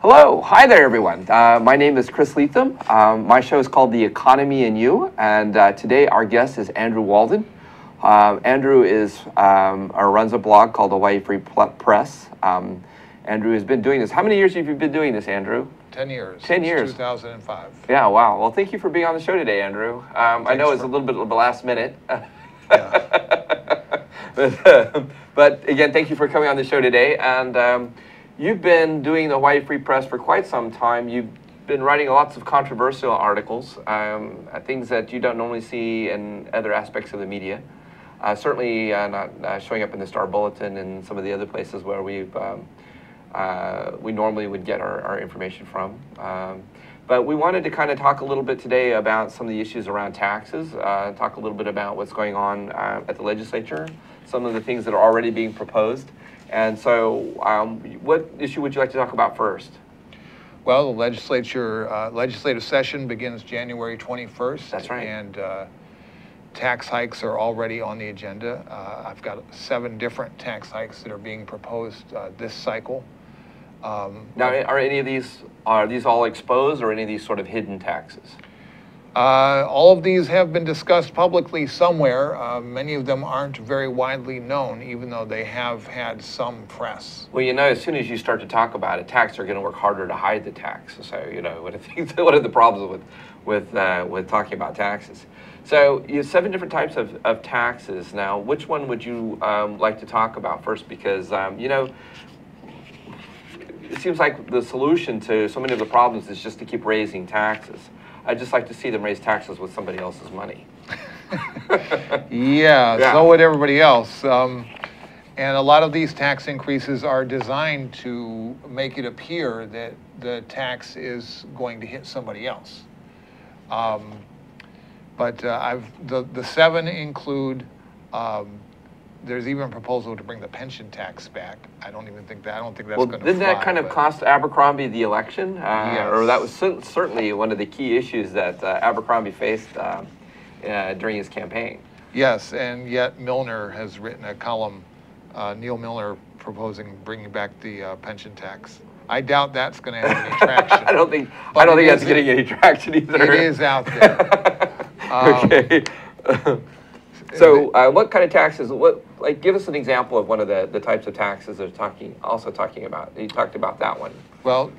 Hello, hi there everyone. My name is Chris Lethem. My show is called The Economy and You, and today our guest is Andrew Walden. Andrew runs a blog called Hawaii Free Press. Andrew has been doing this. How many years have you been doing this, Andrew? 10 years. 10 years. 2005. Yeah, wow. Well, thank you for being on the show today, Andrew. I know it's a little bit of the last minute. Yeah. But again, thank you for coming on the show today. And you've been doing the Hawaii Free Press for quite some time. You've been writing lots of controversial articles, things that you don't normally see in other aspects of the media. Certainly not showing up in the Star Bulletin and some of the other places where we normally would get our information from. But we wanted to kind of talk a little bit today about some of the issues around taxes, talk a little bit about what's going on at the legislature, some of the things that are already being proposed. And so what issue would you like to talk about first? Well, the legislative session begins January 21st. That's right. And tax hikes are already on the agenda. I've got 7 different tax hikes that are being proposed this cycle. Now, are these all exposed, or any of these sort of hidden taxes? All of these have been discussed publicly somewhere. Many of them aren't very widely known, even though they have had some press. Well, you know, as soon as you start to talk about a tax, they're going to work harder to hide the tax. So, you know, what are the problems with talking about taxes? So, you have 7 different types of taxes. Now, which one would you like to talk about first? Because, you know, it seems like the solution to so many of the problems is just to keep raising taxes. I'd just like to see them raise taxes with somebody else's money. Yeah, so would everybody else. And a lot of these tax increases are designed to make it appear that the tax is going to hit somebody else. But the 7 include, there's even a proposal to bring the pension tax back. I don't think that's going to fly. Well, didn't that kind of cost Abercrombie the election? Yes. Or that was certainly one of the key issues that Abercrombie faced during his campaign. Yes, and yet Milner has written a column, Neil Milner, proposing bringing back the pension tax. I doubt that's going to have any traction. I don't think that's getting any traction either. It is out there. Okay. So, what kind of taxes? Give us an example of one of the types of taxes they're talking about. You talked about that one. Well,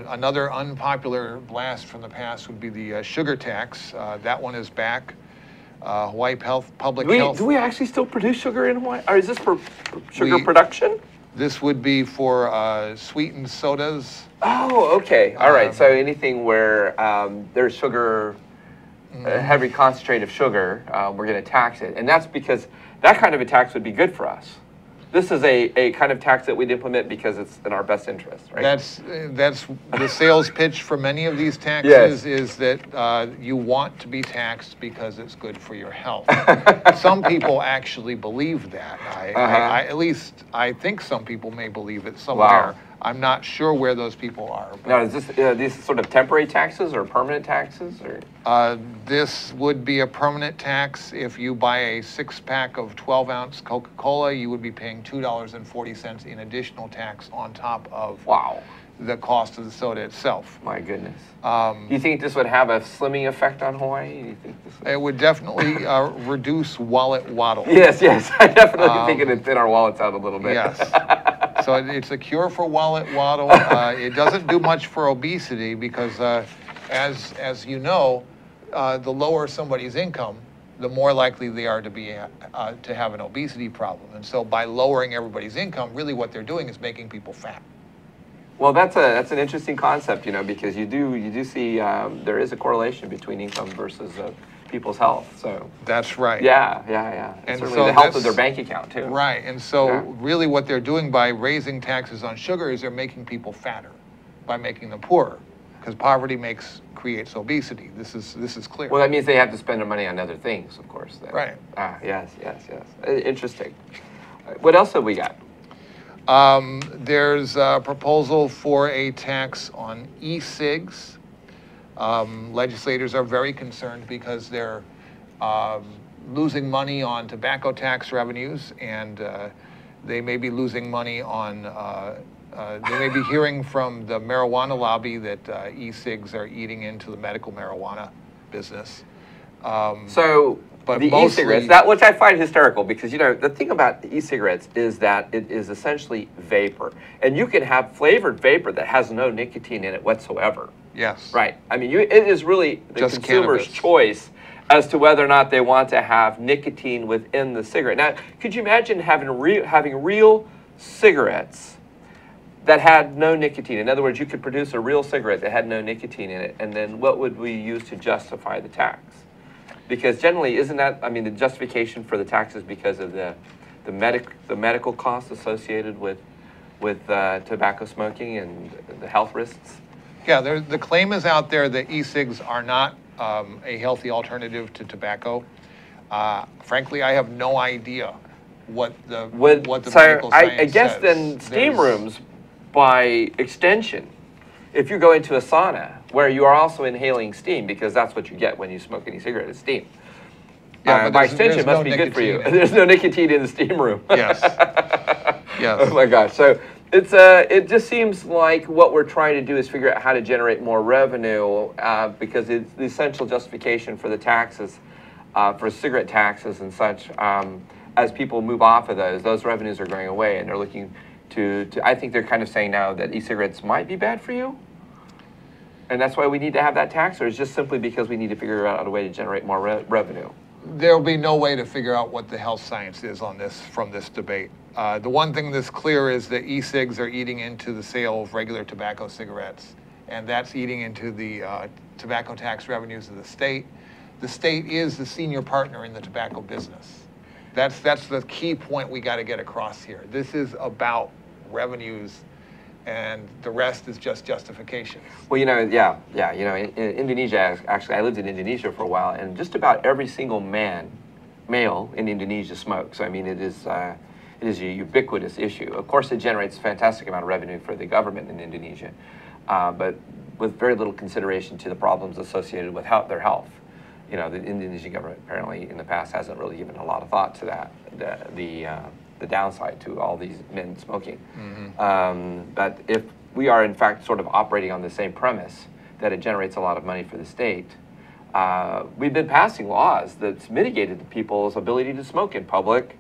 another unpopular blast from the past would be the sugar tax. That one is back. Hawaii Public Health. Do we actually still produce sugar in Hawaii? Or is this for sugar production? This would be for sweetened sodas. Oh, okay. All right. So anything where there's sugar. A heavy concentrate of sugar, we're going to tax it. And that's because that kind of a tax would be good for us. This is a kind of tax that we'd implement because it's in our best interest, right? That's the sales pitch for many of these taxes. Yes. Is that you want to be taxed because it's good for your health. Some people actually believe that. At least I think some people may believe it somewhere. Wow. I'm not sure where those people are. Now, is this these sort of temporary taxes or permanent taxes? Or? This would be a permanent tax. If you buy a 6-pack of 12-ounce Coca-Cola, you would be paying $2.40 in additional tax on top of the cost of the soda itself. My goodness. Do you think this would have a slimming effect on Hawaii? Do you think it would definitely reduce wallet waddle. Yes. I definitely think it'd thin our wallets out a little bit. Yes. So it's a cure for wallet waddle. It doesn't do much for obesity because, as you know, the lower somebody's income, the more likely they are to have an obesity problem. And so by lowering everybody's income, really what they're doing is making people fat. Well, that's an interesting concept, you know, because you do see there is a correlation between income versus people's health. So that's right. Yeah. And certainly so the health of their bank account too. Right. And so really what they're doing by raising taxes on sugar is they're making people fatter by making them poorer, because poverty creates obesity. This is clear. Well, that means they have to spend their money on other things, of course. Then. Right. Yes. Interesting. What else have we got? There's a proposal for a tax on E Cigs. Legislators are very concerned because they're losing money on tobacco tax revenues, and they may be losing money on They may be hearing from the marijuana lobby that E-cigs are eating into the medical marijuana business. So but the mostly, e-cigarettes, that which I find hysterical, because the thing about the e-cigarettes is that it is essentially vapor, and you can have flavored vapor that has no nicotine in it whatsoever. Yes. Right. I mean, it is really the Just consumer's cannabis. choice as to whether or not they want to have nicotine within the cigarette. Now, could you imagine having real cigarettes that had no nicotine? In other words, you could produce a real cigarette that had no nicotine in it, and then what would we use to justify the tax? Because generally, isn't that, I mean, the justification for the tax is because of the medical costs associated with tobacco smoking and the health risks? Yeah, the claim is out there that e-cigs are not a healthy alternative to tobacco. Frankly, I have no idea what the medical science I guess says. then steam rooms, by extension, if you go into a sauna where you are also inhaling steam, because that's what you get when you smoke any cigarette is steam. Yeah, but by extension, it must be good for you. There's no nicotine in the steam room. Yes. Yes. Oh my gosh. So it just seems like what we're trying to do is figure out how to generate more revenue, because it's the essential justification for the taxes, for cigarette taxes and such. As people move off of those revenues are going away, and they're looking to I think they're kind of saying now that e-cigarettes might be bad for you, and that's why we need to have that tax, or is it just simply because we need to figure out a way to generate more revenue? There will be no way to figure out what the health science is on this from this debate. The one thing that's clear is that e-cigs are eating into the sale of regular tobacco cigarettes, and that's eating into the tobacco tax revenues of the state. The state is the senior partner in the tobacco business. That's the key point we got to get across here. This is about revenues, and the rest is just justification. Well, in Indonesia, actually, I lived in Indonesia for a while, and just about every single male in Indonesia smokes. I mean, it is a ubiquitous issue. Of course, it generates a fantastic amount of revenue for the government in Indonesia, but with very little consideration to the problems associated with their health. The Indonesian government apparently in the past hasn't really given a lot of thought to that, the downside to all these men smoking. Mm-hmm. But if we are in fact sort of operating on the same premise that it generates a lot of money for the state, we've been passing laws that's mitigated the people's ability to smoke in public.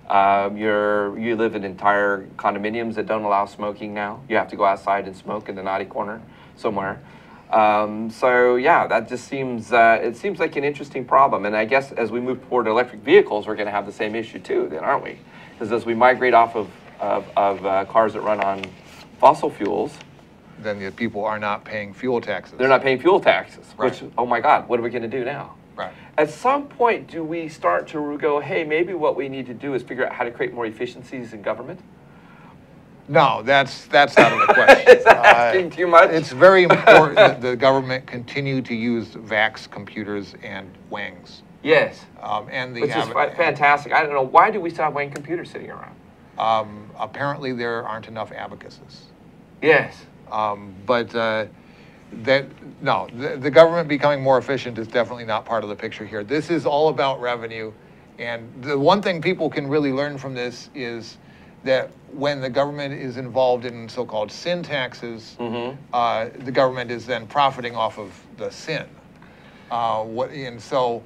You live in entire condominiums that don't allow smoking now. You have to go outside and smoke in the naughty corner somewhere. So yeah, that just seems, it seems like an interesting problem. And I guess as we move toward electric vehicles, we're going to have the same issue too, then, aren't we? Because as we migrate off of cars that run on fossil fuels, then the people are not paying fuel taxes. They're not paying fuel taxes, right. Which, oh my God, what are we going to do now? Right. At some point, do we start to go, hey, maybe what we need to do is figure out how to create more efficiencies in government? No, that's out of the question. Is that asking too much? It's very important that the government continue to use VAX computers and WANGs. Yes. Which is fantastic. I don't know, why do we still have WANG computers sitting around? Apparently there aren't enough abacuses. Yes. The government becoming more efficient is definitely not part of the picture here. This is all about revenue, and the one thing people can really learn from this is that when the government is involved in so-called sin taxes, mm-hmm. The government is then profiting off of the sin. And so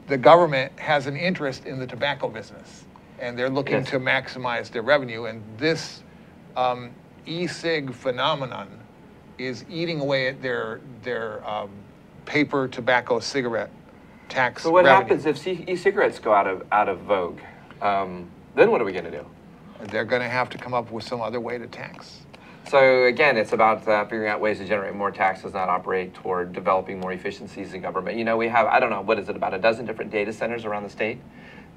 the government has an interest in the tobacco business, and they're looking yes. to maximize their revenue. And this e-cig phenomenon is eating away at their paper tobacco cigarette tax. So what revenue. happens if e-cigarettes go out of vogue? Then what are we going to do? They're going to have to come up with some other way to tax. So again, it's about figuring out ways to generate more taxes, not operate toward developing more efficiencies in government. We have, I don't know, what is it, about a dozen different data centers around the state?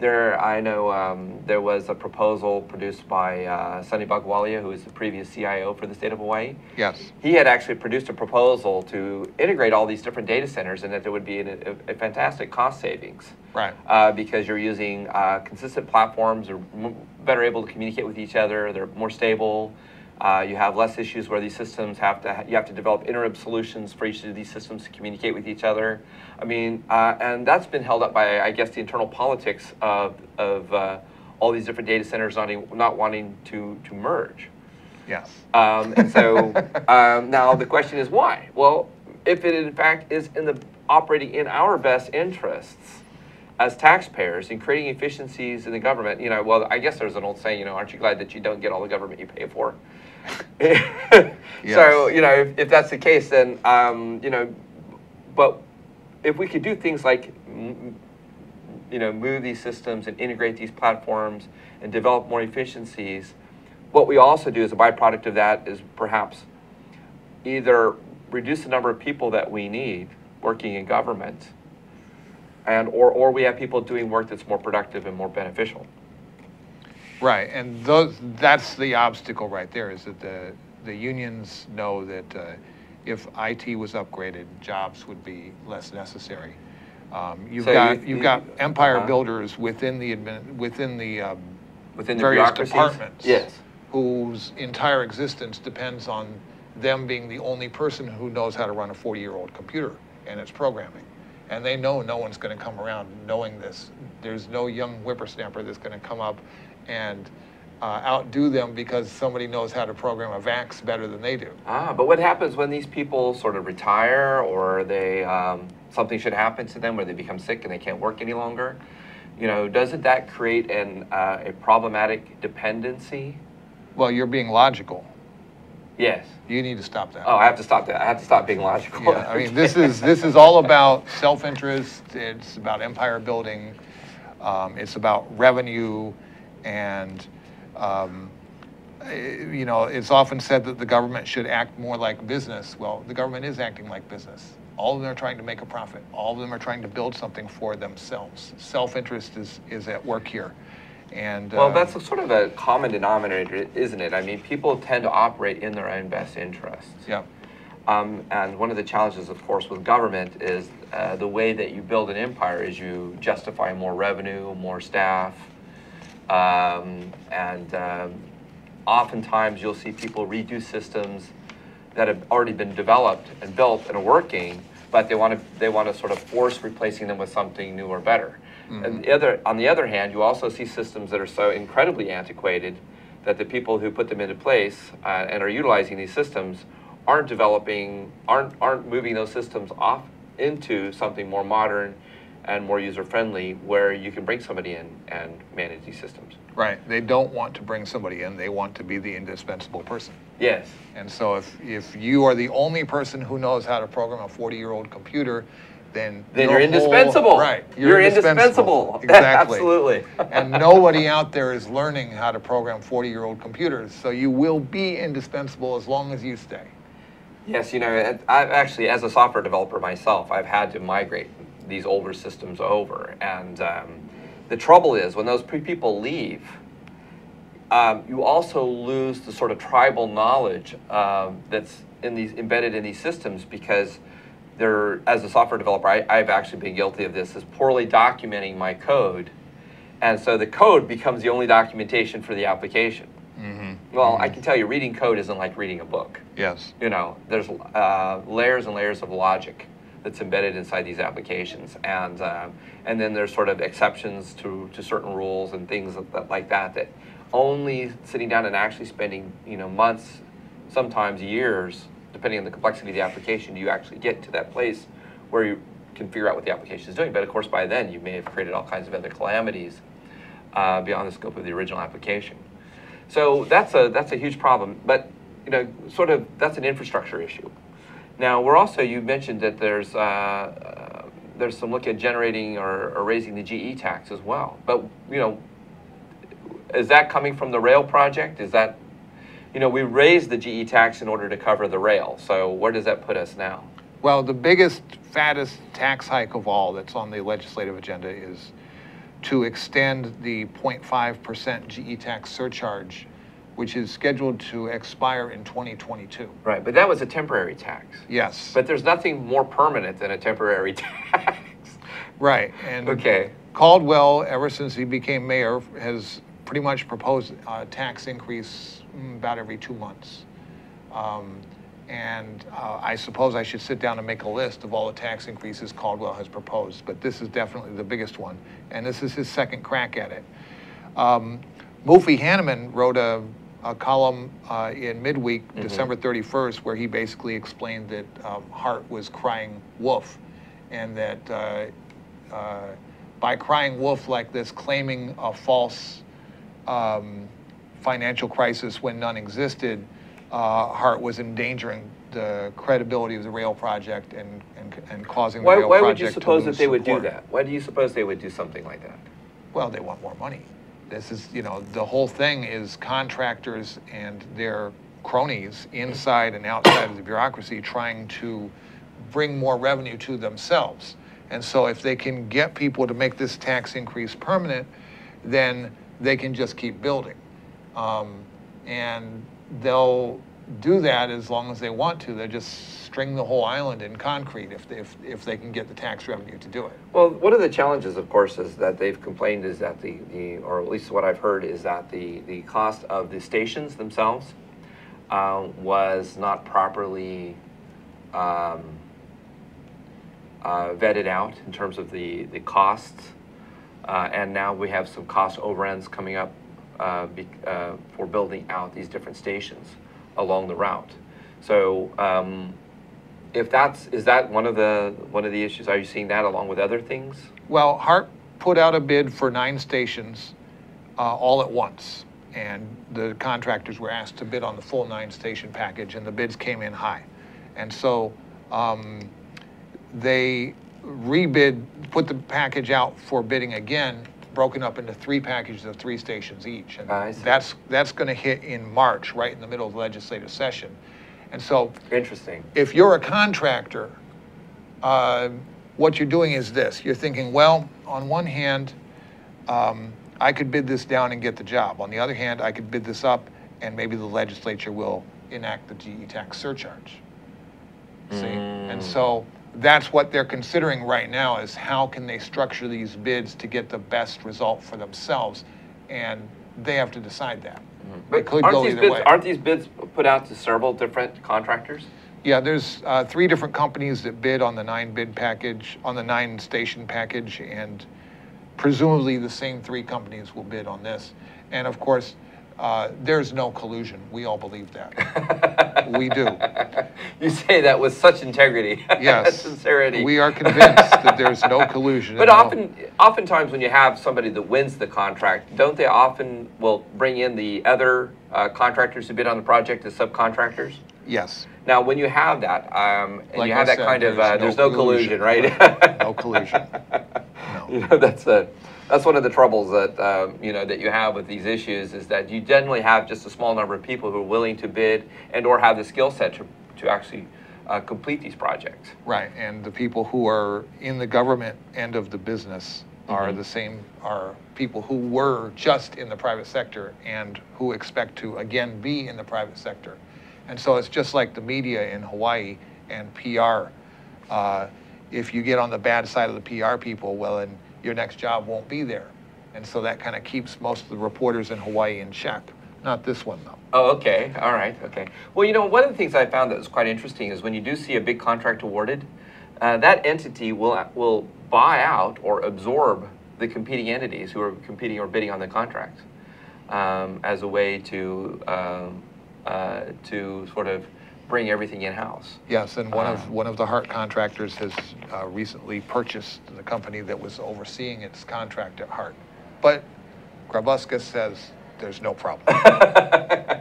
I know there was a proposal produced by Sunny Bagwalia, who was the previous CIO for the state of Hawaii. Yes. He had actually produced a proposal to integrate all these different data centers, and that there would be a fantastic cost savings. Right. Because you're using consistent platforms, they're better able to communicate with each other, they're more stable. You have less issues where these systems you have to develop interim solutions for each of these systems to communicate with each other. I mean, and that's been held up by, I guess, the internal politics of all these different data centers not wanting to merge. Yes. And so now the question is why? Well, if it in fact is operating in our best interests as taxpayers in creating efficiencies in the government, well, I guess there's an old saying, aren't you glad that you don't get all the government you pay for? Yes. So, if that's the case, then, but if we could do things like, move these systems and integrate these platforms and develop more efficiencies, what we also do as a byproduct of that is perhaps either reduce the number of people that we need working in government, or we have people doing work that's more productive and more beneficial. Right, and that's the obstacle right there, is that the unions know that if IT was upgraded, jobs would be less necessary. You've got empire builders within the various departments, yes, whose entire existence depends on them being the only person who knows how to run a 40-year-old computer and its programming. And they know no one's going to come around knowing this. There's no young whippersnapper that's going to come up and outdo them because somebody knows how to program a VAX better than they do. But what happens when these people sort of retire, or they something should happen to them, where they become sick and they can't work any longer? Doesn't that create a problematic dependency? Well, you're being logical. Yes. You need to stop that. Oh, I have to stop that. I have to stop being logical. Yeah, I mean, this is all about self-interest. It's about empire building. It's about revenue, and it's often said that the government should act more like business. Well, the government is acting like business. All of them are trying to make a profit. All of them are trying to build something for themselves. Self-interest is at work here. And well, that's sort of a common denominator, isn't it? I mean, people tend to operate in their own best interests. Yeah. And one of the challenges, of course, with government is the way that you build an empire is you justify more revenue, more staff, oftentimes you'll see people redo systems that have already been developed and built and are working, but they want to sort of force replacing them with something new or better. Mm-hmm. And on the other hand, you also see systems that are so incredibly antiquated that the people who put them into place and are utilizing these systems aren't moving those systems off into something more modern and more user-friendly, where you can bring somebody in and manage these systems. Right. They don't want to bring somebody in. They want to be the indispensable person. Yes. And so if you are the only person who knows how to program a 40-year-old computer, then you're indispensable. Right. You're indispensable. Exactly. Absolutely. And nobody out there is learning how to program 40-year-old computers. So you will be indispensable as long as you stay. Yes, I've actually, as a software developer myself, I've had to migrate these older systems over. And the trouble is, when those people leave, you also lose the sort of tribal knowledge that's embedded in these systems, because as a software developer, I've actually been guilty of this, is poorly documenting my code. And so the code becomes the only documentation for the application. Mm-hmm. Well, mm-hmm. I can tell you, reading code isn't like reading a book. Yes. There's layers and layers of logic that's embedded inside these applications, and then there's sort of exceptions to certain rules and things like that only sitting down and actually spending months, sometimes years, depending on the complexity of the application, do you actually get to that place where you can figure out what the application is doing. But of course, by then you may have created all kinds of other calamities beyond the scope of the original application. So that's a huge problem. But sort of that's an infrastructure issue. Now you mentioned that there's some look at generating or raising the GE tax as well. But is that coming from the rail project? Is that we raised the GE tax in order to cover the rail. So where does that put us now? Well, the biggest, fattest tax hike of all that's on the legislative agenda is to extend the 0.5% GE tax surcharge, which is scheduled to expire in 2022. Right, but that was a temporary tax. Yes. But there's nothing more permanent than a temporary tax. Right, and okay. Caldwell, ever since he became mayor, has pretty much proposed a tax increase about every 2 months. I suppose I should sit down and make a list of all the tax increases Caldwell has proposed, but this is definitely the biggest one, and this is his second crack at it. Mufi Hanneman wrote a a column in midweek, December 31st, where he basically explained that Hart was crying wolf, and that by crying wolf like this, claiming a false financial crisis when none existed, Hart was endangering the credibility of the rail project and causing the rail project to lose. Why would you suppose that they would do that? Why do you suppose they would do something like that? Well, they want more money. This is, you know, the whole thing is contractors and their cronies inside and outside of the bureaucracy trying to bring more revenue to themselves. And so if they can get people to make this tax increase permanent, then they can just keep building. And they'll do that as long as they want to. They'll just string the whole island in concrete if they can get the tax revenue to do it. Well, one of the challenges, of course, is that they've complained is that or at least what I've heard, is that the cost of the stations themselves was not properly vetted out in terms of the costs, and now we have some cost overruns coming up for building out these different stations along the route. So is that one of the issues? Are you seeing that along with other things? Well, Hart put out a bid for 9 stations all at once, and the contractors were asked to bid on the full 9-station package, and the bids came in high. And so they put the package out for bidding again, broken up into 3 packages of 3 stations each. And that's going to hit in March, right in the middle of the legislative session. And so, interesting. If you're a contractor, what you're doing is this. You're thinking, well, on one hand, I could bid this down and get the job. On the other hand, I could bid this up and maybe the legislature will enact the GE tax surcharge. See? And so that's what they're considering right now, is how can they structure these bids to get the best result for themselves, and they have to decide that. But it could go either way. Aren't these bids put out to several different contractors? Yeah, there's 3 different companies that bid on the 9-bid package, on the 9-station package, and presumably the same 3 companies will bid on this. And of course, there's no collusion. We all believe that. We do. You say that with such integrity. Yes. Sincerity. We are convinced that there's no collusion. But oftentimes when you have somebody that wins the contract, don't they often bring in the other contractors who bid on the project as subcontractactors? Yes. Now, when you have that, and like you have that kind of, there's no collusion, right? No collusion. No. You know, that's one of the troubles that you know, that you have with these issues, is that you generally have just a small number of people who are willing to bid and/or have the skill set to actually complete these projects. Right, and the people who are in the government end of the business are the same, are people who were just in the private sector and who expect to again be in the private sector. And so it's just like the media in Hawaii and PR. If you get on the bad side of the PR people, well, then your next job won't be there. And so that kind of keeps most of the reporters in Hawaii in check. Not this one, though. Oh, okay. All right. Okay. Well, you know, one of the things I found that was quite interesting is when you do see a big contract awarded, that entity will buy out or absorb the competing entities who are competing or bidding on the contract as a way to sort of bring everything in-house. Yes, and one of the Hart contractors has recently purchased the company that was overseeing its contract at Hart. But Grabuskas says there's no problem.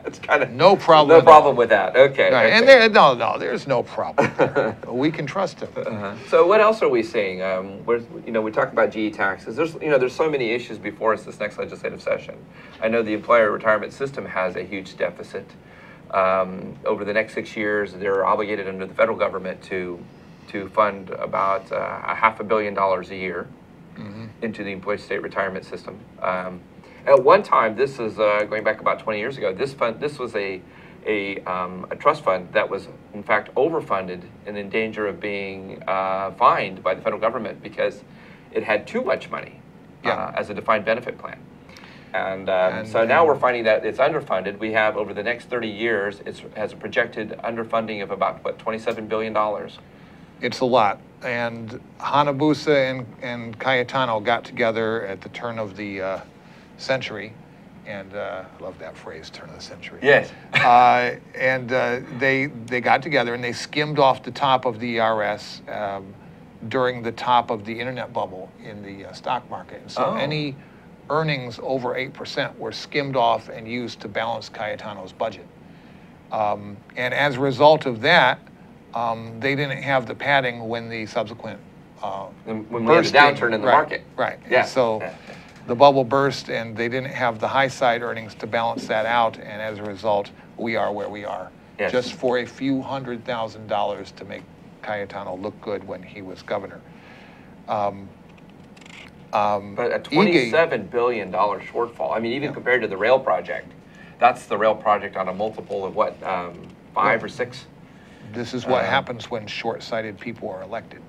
It's kind of no problem. No problem with that. Okay. Right. Okay. And there's no problem there. We can trust him. So what else are we seeing? We talk about GE taxes. There's so many issues before us this next legislative session. I know the employer retirement system has a huge deficit. Over the next 6 years, they're obligated under the federal government to fund about $500 million a year into the employee state retirement system. At one time, this is going back about 20 years ago. This was a trust fund that was in fact overfunded and in danger of being fined by the federal government because it had too much money as a defined benefit plan. And so now we're finding that it's underfunded. We have, over the next 30 years, it has a projected underfunding of about, $27 billion? It's a lot. And Hanabusa and Cayetano got together at the turn of the century and I love that phrase, turn of the century. Yes. They got together and they skimmed off the top of the ERS during the top of the internet bubble in the stock market. And so any earnings over 8% were skimmed off and used to balance Cayetano's budget. And as a result of that, they didn't have the padding when the subsequent when we had a downturn in the market. Right. Yeah. So the bubble burst, and they didn't have the high side earnings to balance that out, and as a result, we are where we are. Yes. Just for a few $100,000 to make Cayetano look good when he was governor. But a $27 billion shortfall. I mean, even compared to the rail project, that's the rail project on a multiple of what, 5 or 6? This is what happens when short-sighted people are elected.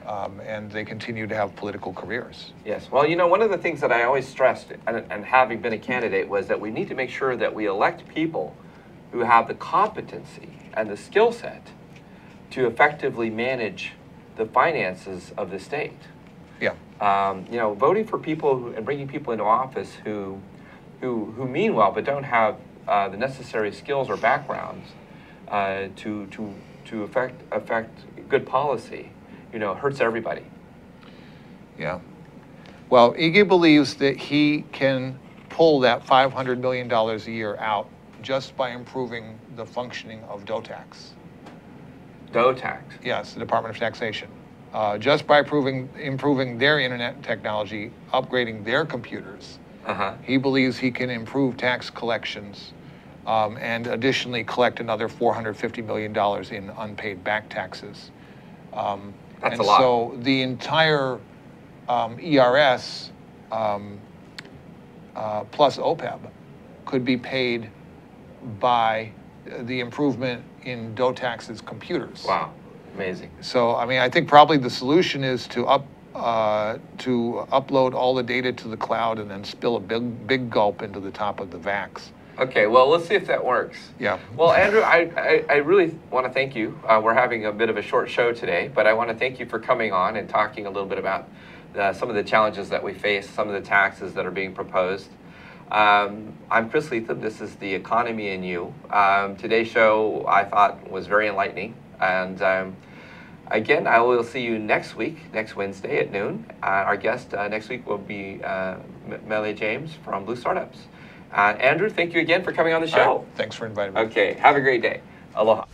And they continue to have political careers. Yes. Well, you know, one of the things that I always stressed, and having been a candidate, was that we need to make sure that we elect people who have the competency and the skill set to effectively manage the finances of the state. Yeah. You know, voting for people and bringing people into office who mean well but don't have the necessary skills or backgrounds to affect good policy, you know, hurts everybody. Yeah. Well, Ige believes that he can pull that $500 million a year out just by improving the functioning of DOTAX. DOTAX? Yes, the Department of Taxation. Just by improving their internet technology, upgrading their computers, he believes he can improve tax collections and additionally collect another $450 million in unpaid back taxes. That's a lot. So the entire ERS plus OPEB could be paid by the improvement in DOTAX's computers. Wow, amazing. So, I mean, I think probably the solution is to upload all the data to the cloud and then spill a big gulp into the top of the VAX. Okay, well, let's see if that works. Yeah. Well, Andrew, I really want to thank you. We're having a bit of a short show today, but I want to thank you for coming on and talking a little bit about some of the challenges that we face, some of the taxes that are being proposed. I'm Chris Lethem. This is The Economy and You. Today's show, I thought, was very enlightening. And again, I will see you next week, next Wednesday at noon. Our guest next week will be Melly James from Blue Startups. Andrew, thank you again for coming on the show. Thanks for inviting me. Okay, have a great day. Aloha.